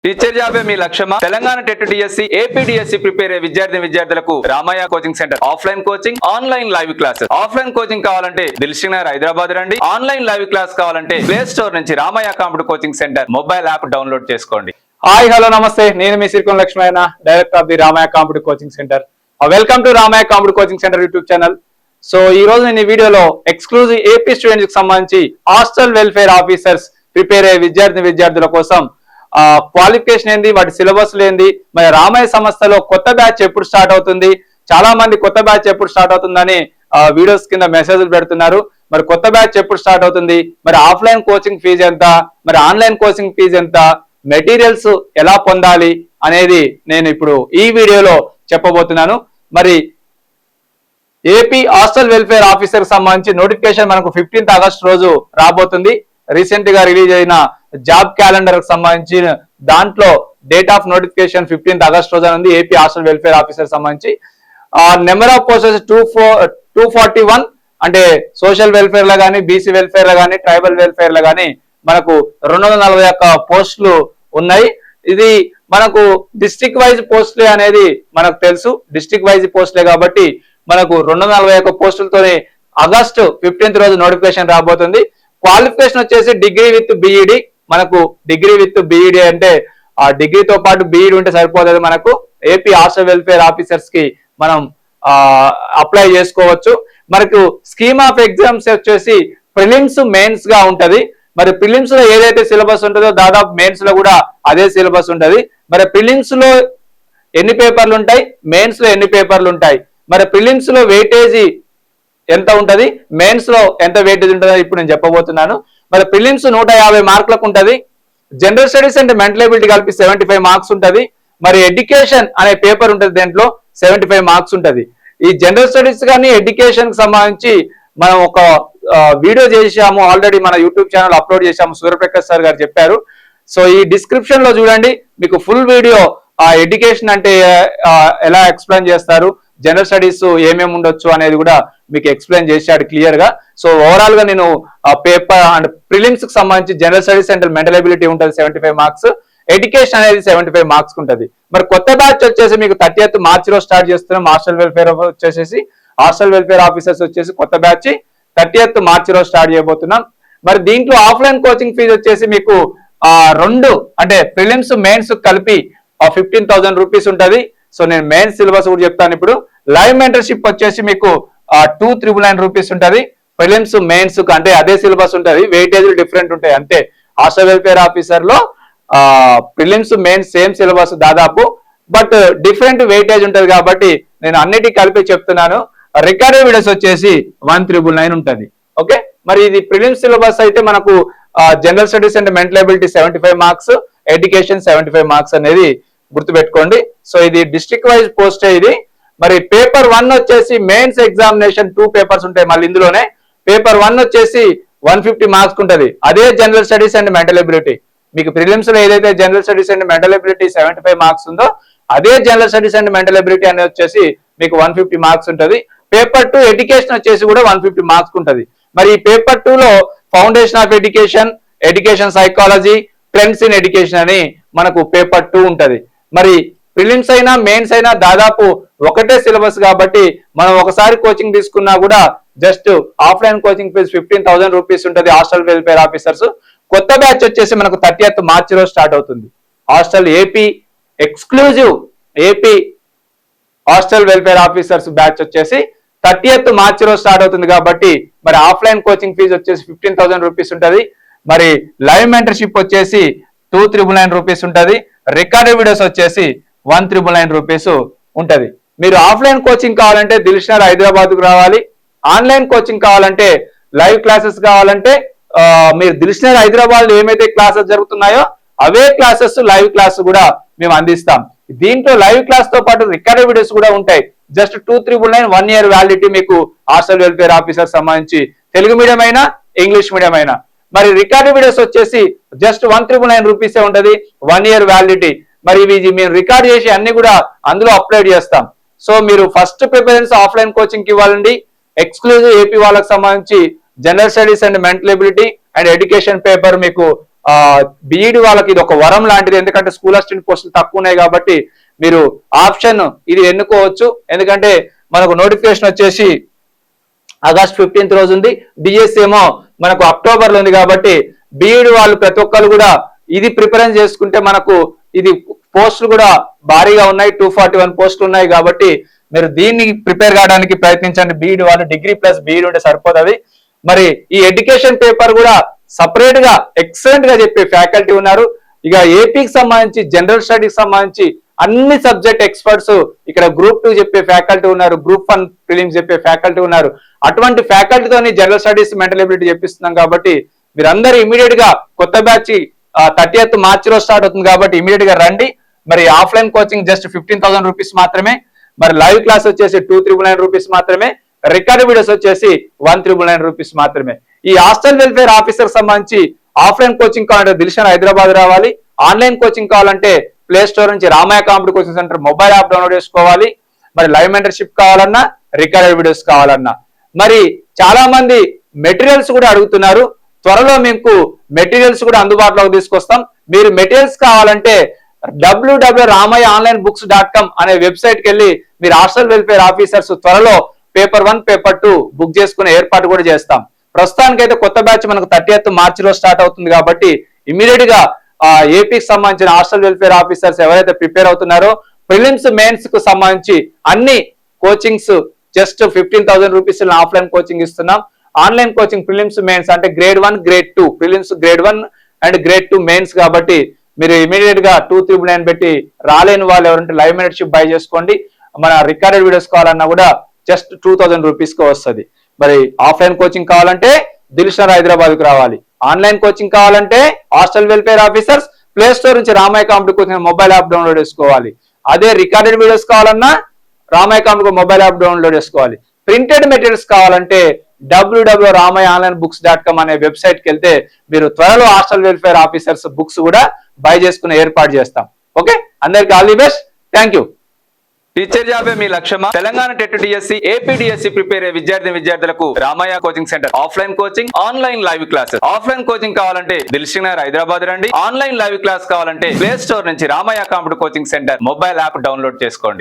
Teacher జాబే మీ లక్ష్యమా? Telangana TET DSC, AP DSC prepare అయ్యే విద్యార్థులకు Ramayya coaching centre offline coaching, online live classes. Offline coaching కావాలంటే దిల్సుఖ్ నగర్ హైదరాబాద్ రండి. ఆన్లైన్ లైవ్ క్లాస్ కావాలంటే ప్లే స్టోర్ నుంచి Ramayya computer coaching centre mobile app download చేసుకోండి. హాయ్ హలో నమస్తే, నేను మీ Sirikonda Lakshmayya, director of the Ramayya computer coaching centre. Welcome to Ramayya computer coaching centre YouTube channel. So ఈ రోజు నేను ఈ వీడియోలో ఎక్స్క్లూజివ్ ఏపీ స్టూడెంట్స్ కి సంబంధించి హాస్టల్ వెల్ఫేర్ ఆఫీసర్స్ ప్రిపేర్ అయ్యే విద్యార్థుల కోసం క్వాలిఫికేషన్ ఏంది, వాటి సిలబస్ ఏంది, మరి రామయ్య సంస్థలో కొత్త బ్యాచ్ ఎప్పుడు స్టార్ట్ అవుతుంది, చాలా మంది కొత్త బ్యాచ్ ఎప్పుడు స్టార్ట్ అవుతుందని వీడియోస్ కింద మెసేజ్లు పెడుతున్నారు. మరి కొత్త బ్యాచ్ ఎప్పుడు స్టార్ట్ అవుతుంది, మరి ఆఫ్లైన్ కోచింగ్ ఫీజు ఎంత, మరి ఆన్లైన్ కోచింగ్ ఫీజు ఎంత, మెటీరియల్స్ ఎలా పొందాలి అనేది నేను ఇప్పుడు ఈ వీడియోలో చెప్పబోతున్నాను. మరి ఏపీ హాస్టల్ వెల్ఫేర్ ఆఫీసర్ సంబంధించి నోటిఫికేషన్ మనకు 15th ఆగస్ట్ రోజు రాబోతుంది. రీసెంట్ గా రిలీజ్ అయిన జాబ్ క్యాలెండర్ కి సంబంధించి దాంట్లో date of notification 15th August రోజు ఉంది. ఏపీ హాస్టల్ వెల్ఫేర్ ఆఫీసర్ సంబంధించి నెంబర్ ఆఫ్ పోస్టెస్ 241, అంటే సోషల్ వెల్ఫేర్ లో కానీ, బీసీ వెల్ఫేర్ లో కానీ, ట్రైబల్ వెల్ఫేర్ లో కానీ మనకు 241 పోస్టులు ఉన్నాయి. ఇది మనకు డిస్ట్రిక్ట్ వైజ్ పోస్టులే అనేది మనకు తెలుసు. డిస్ట్రిక్ట్ వైజ్ పోస్టులే కాబట్టి మనకు 241 పోస్టులతోనే ఆగస్టు 15th రోజు నోటిఫికేషన్ రాబోతుంది. క్వాలిఫికేషన్ వచ్చేసి డిగ్రీ విత్ బిఈడి. మనకు డిగ్రీ విత్ బిఈడి అంటే ఆ డిగ్రీతో పాటు బిఈడి ఉంటే సరిపోతుంది. మనకు ఏపీ హాస్టల్ వెల్ఫేర్ ఆఫీసర్స్ కి మనం అప్లై చేసుకోవచ్చు. మనకు స్కీమ్ ఆఫ్ ఎగ్జామ్స్ వచ్చేసి ప్రిలిమ్స్, మెయిన్స్ గా ఉంటది. మరి ప్రిలిమ్స్ లో ఏదైతే సిలబస్ ఉంటుందో దాదాపు మెయిన్స్ లో కూడా అదే సిలబస్ ఉంటది. మరి ప్రిలిమ్స్ లో ఎన్ని పేపర్లు ఉంటాయి, మెయిన్స్ లో ఎన్ని పేపర్లు ఉంటాయి, మరి ప్రిలిమ్స్ లో వెయిటేజీ ఎంత ఉంటది, మెయిన్స్ లో ఎంత వెయిటేజ్ ఉంటుందో ఇప్పుడు నేను చెప్పబోతున్నాను. మరి ప్రిలిమ్స్ 150 మార్కులకు ఉంటది. General studies and mental ability కలిపి 75 మార్క్స్ ఉంటది. మరి ఎడ్యుకేషన్ అనే పేపర్ ఉంటుంది, దాంట్లో 75 మార్క్స్ ఉంటది. ఈ జనరల్ స్టడీస్ కానీ ఎడ్యుకేషన్ కి సంబంధించి మనం ఒక వీడియో చేసాము, ఆల్రెడీ మన యూట్యూబ్ ఛానల్ అప్లోడ్ చేసాము. సూర్యప్రకాష్ సార్ గారు చెప్పారు. సో ఈ డిస్క్రిప్షన్ లో చూడండి, మీకు ఫుల్ వీడియో ఎడ్యుకేషన్ అంటే ఎలా ఎక్స్ప్లెయిన్ చేస్తారు, జనరల్ స్టడీస్ ఏమేమి ఉండొచ్చు అనేది కూడా మీకు ఎక్స్ప్లెయిన్ చేశాడు క్లియర్ గా. సో ఓవరాల్ గా నేను పేపర్ అండ్ ప్రిలిమ్స్ కి సంబంధించి general studies and mental ability ఉంటుంది 75 మార్క్స్, ఎడ్యుకేషన్ అనేది 75 మార్క్స్ ఉంటుంది. మరి కొత్త బ్యాచ్ వచ్చేసి మీకు 30th మార్చి లో స్టార్ట్ చేస్తున్నాం. హాస్టల్ వెల్ఫేర్ ఆఫీసర్స్ వచ్చేసి కొత్త బ్యాచ్ 30th మార్చి లో స్టార్ట్ చేయబోతున్నాం. మరి దీంట్లో ఆఫ్లైన్ కోచింగ్ ఫీజు వచ్చేసి మీకు రెండు అంటే ప్రిలిమ్స్, మెయిన్స్ కలిపి 15,000 రూపీస్ ఉంటుంది. సో నేను మెయిన్ సిలబస్ కూడా చెప్తాను ఇప్పుడు. లైవ్ మెంటర్షిప్ వచ్చేసి మీకు 299 రూపీస్ ఉంటుంది. ప్రిలిమ్స్, మెయిన్స్ అంటే అదే సిలబస్ ఉంటుంది, వెయిటేజ్ డిఫరెంట్ ఉంటాయి అంతే. హాస్టల్ వెల్ఫేర్ ఆఫీసర్ లో ప్రిలిమ్స్, మెయిన్స్ సేమ్ సిలబస్ దాదాపు, బట్ డిఫరెంట్ వెయిటేజ్ ఉంటుంది కాబట్టి నేను అన్నిటికీ కలిపి చెప్తున్నాను. రికార్డెడ్ వీడియోస్ వచ్చేసి 1999 ఉంటుంది. ఓకే, మరి ఇది ప్రిలిమ్స్ సిలబస్ అయితే మనకు general studies and mental ability 75 marks, education 75 marks అనేది గుర్తుపెట్టుకోండి. సో ఇది డిస్ట్రిక్ట్ వైజ్ పోస్టే ఇది. మరి పేపర్ 1 వచ్చేసి మెయిన్స్ ఎగ్జామినేషన్ 2 పేపర్స్ ఉంటాయి. మళ్ళీ ఇందులోనే పేపర్ 1 వచ్చేసి 150 మార్క్స్ ఉంటుంది. అదే general studies and mental ability. మీకు ప్రిలిమ్స్ లో ఏదైతే general studies and mental ability 75 marks ఉందో అదే general studies and mental ability అనేది వచ్చేసి మీకు 150 మార్క్స్ ఉంటుంది. పేపర్ 2 ఎడ్యుకేషన్ వచ్చేసి కూడా 150 మార్క్స్ ఉంటుంది. మరి ఈ పేపర్ 2 లో foundation of education, education psychology, trends in education అని మనకు పేపర్ 2 ఉంటది. మరి ప్రిలిమ్స్ అయినా, మెయిన్స్ అయినా దాదాపు ఒకటే సిలబస్ కాబట్టి మనం ఒకసారి కోచింగ్ తీసుకున్నా కూడా just offline coaching fee 15,000 rupees ఉంటుంది. హాస్టల్ వెల్ఫేర్ ఆఫీసర్స్ కొత్త బ్యాచ్ వచ్చేసి మనకు 30th మార్చి లో స్టార్ట్ అవుతుంది. Hostel AP exclusive AP hostel welfare officers batch వచ్చేసి 30th మార్చి లో స్టార్ట్ అవుతుంది కాబట్టి మరి ఆఫ్లైన్ కోచింగ్ ఫీజు వచ్చేసి 15,000 రూపీస్ ఉంటుంది. మరి లైవ్ మెంటర్షిప్ వచ్చేసి 299 రూపీస్ ఉంటుంది. రికార్డెడ్ వీడియోస్ వచ్చేసి 199 రూపీస్ ఉంటది. మీరు ఆఫ్లైన్ కోచింగ్ కావాలంటే దిల్సుఖ్ నగర్ హైదరాబాద్ కు రావాలి. ఆన్లైన్ కోచింగ్ కావాలంటే, లైవ్ క్లాసెస్ కావాలంటే మీరు దిల్సుఖ్ నగర్ హైదరాబాద్ లో ఏమైతే క్లాసెస్ జరుగుతున్నాయో అవే క్లాసెస్ లైవ్ క్లాస్ కూడా మేము అందిస్తాం. దీంట్లో లైవ్ క్లాస్ తో పాటు రికార్డెడ్ వీడియోస్ కూడా ఉంటాయి. జస్ట్ 299, 1 year వ్యాలిడిటీ మీకు హాస్టల్ వెల్ఫేర్ ఆఫీసర్ సంబంధించి తెలుగు మీడియం అయినా, ఇంగ్లీష్ మీడియం అయినా. మరి రికార్డెడ్ వీడియోస్ వచ్చేసి జస్ట్ 199 రూపీసే ఉంటది, 1 year వ్యాలిడిటీ. మరి ఇవి మేము రికార్డ్ చేసి అన్ని కూడా అందులో అప్లోడ్ చేస్తాం. సో మీరు ఫస్ట్ ప్రిఫరెన్స్ ఆఫ్లైన్ కోచింగ్ కి ఇవ్వాలండి. ఎక్స్క్లూజివ్ ఏపీ వాళ్ళకి సంబంధించి general studies and mental ability and education paper మీకు బీఈడి వాళ్ళకి ఇది ఒక వరం లాంటిది. ఎందుకంటే స్కూల్ అసిస్టెంట్ పోస్టులు తక్కువ ఉన్నాయి కాబట్టి మీరు ఆప్షన్ ఇది ఎన్నుకోవచ్చు. ఎందుకంటే మనకు నోటిఫికేషన్ వచ్చేసి ఆగస్ట్ 15th రోజు ఉంది, డిఎస్సి ఏమో మనకు అక్టోబర్ లో ఉంది. కాబట్టి బీఈడి వాళ్ళు ప్రతి ఒక్కరు కూడా ఇది ప్రిపరేషన్ చేసుకుంటే మనకు ఇది పోస్టులు కూడా భారీగా ఉన్నాయి, 241 పోస్టులు ఉన్నాయి. కాబట్టి మీరు దీన్ని ప్రిపేర్ కావడానికి ప్రయత్నించండి. బీఈడి వాళ్ళు డిగ్రీ ప్లస్ బీఈడి ఉంటే సరిపోతుంది. మరి ఈ ఎడ్యుకేషన్ పేపర్ కూడా సపరేట్ గా ఎక్సలెంట్ గా చెప్పే ఫ్యాకల్టీ ఉన్నారు. ఇక ఏపీకి సంబంధించి జనరల్ స్టడీకి సంబంధించి అన్ని సబ్జెక్ట్ ఎక్స్పర్ట్స్ ఇక్కడ గ్రూప్ 2 చెప్పే ఫ్యాకల్టీ ఉన్నారు, గ్రూప్ 1 ప్రిలిమ్స్ చెప్పే ఫ్యాకల్టీ ఉన్నారు. అటువంటి ఫ్యాకల్టీతోని జనరల్ స్టడీస్ మెంటల్ ఎబిలిటీ చెప్పిస్తున్నాం. కాబట్టి మీరందరూ ఇమీడియట్ గా కొత్త బ్యాచ్ 30th March లో స్టార్ట్ అవుతుంది. కాబట్టి ఇమీడియట్ గా రండి. మరి ఆఫ్లైన్ కోచింగ్ జస్ట్ 15,000 రూపీస్ మాత్రమే. మరి లైవ్ క్లాస్ వచ్చేసి 299 రూపీస్ మాత్రమే. రికార్డ్ వీడియోస్ వచ్చేసి 199 రూపీస్ మాత్రమే. ఈ హాస్టల్ వెల్ఫేర్ ఆఫీసర్ సంబంధించి ఆఫ్లైన్ కోచింగ్ కావాలంటే దిల్షన్ హైదరాబాద్ రావాలి. ఆన్లైన్ కోచింగ్ కావాలంటే ప్లే స్టోర్ నుంచి రామయ్య కాంపిటీ coaching centre mobile app download చేసుకోవాలి. మరి లైవ్ మెంటర్షిప్ కావాలన్నా, రికార్డెడ్ వీడియోస్ కావాలన్నా. మరి చాలా మంది మెటీరియల్స్ కూడా అడుగుతున్నారు. త్వరలో మీకు మెటీరియల్స్ కూడా అందుబాటులోకి తీసుకొస్తాం. మీరు మెటీరియల్స్ కావాలంటే www.ramayaonlinebooks.com అనే వెబ్సైట్కి వెళ్ళి మీరు హాస్టల్ వెల్ఫేర్ ఆఫీసర్స్ త్వరలో పేపర్ 1, పేపర్ 2 బుక్ చేసుకునే ఏర్పాటు కూడా చేస్తాం. ప్రస్తుతానికైతే కొత్త బ్యాచ్ మనకు 30th March లో స్టార్ట్ అవుతుంది. కాబట్టి ఇమీడియట్ గా ఏపీకి సంబంధించిన హాస్టల్ వెల్ఫేర్ ఆఫీసర్స్ ఎవరైతే ప్రిపేర్ అవుతున్నారో ప్రిలిమ్స్ మెయిన్స్ కు సంబంధించి అన్ని coachings just 15,000 rupees offline coaching ఇస్తున్నాం. ఆన్లైన్ కోచింగ్ ప్రిలిమ్స్ మెయిన్స్ అంటే grade 1, grade 2 prelims, grade 1 and grade 2 mains. కాబట్టి మీరు ఇమీడియట్ గా 299 పెట్టి రాలేని వాళ్ళు ఎవరంటే లైవ్ మెంటర్షిప్ బై చేసుకోండి. మన రికార్డెడ్ వీడియోస్ కావాలన్నా కూడా జస్ట్ 2,000 రూపీస్ కి వస్తుంది. మరి ఆఫ్లైన్ కోచింగ్ కావాలంటే దిల్షన్ హైదరాబాద్ కు రావాలి. ఆన్లైన్ కోచింగ్ కావాలంటే hostel welfare officers play store నుంచి రామయ్య కాంపిటీ కోచింగ్ మొబైల్ యాప్ డౌన్లోడ్ చేసుకోవాలి. అదే రికార్డెడ్ వీడియోస్ కావాలన్నా రామయ్య కాంపిటీ మొబైల్ యాప్ డౌన్లోడ్ చేసుకోవాలి. ప్రింటెడ్ మెటీరియల్స్ కావాలంటే www.ramayaonlinebooks.com అనే వెబ్సైట్ కి వెళ్తే మీరు త్వరలో హాస్టల్ వెల్ఫేర్ ఆఫీసర్స్ బుక్స్ కూడా బై చేసుకునే ఏర్పాటు చేస్తాం. ఓకే, అందరికి all the best. Thank you. Teacher జాబే మీ లక్ష్యమా? Telangana TET DSC, AP DSC prepare అయ్యే విద్యార్థులకు Ramayya coaching centre offline coaching, online live classes. Offline coaching కావాలంటే దిల్షన్ నగర్ హైదరాబాద్ రండి. ఆన్లైన్ లైవ్ క్లాస్ కావాలంటే ప్లే స్టోర్ నుంచి రామయ్య కాంపిటీ coaching centre mobile app download చేసుకోండి.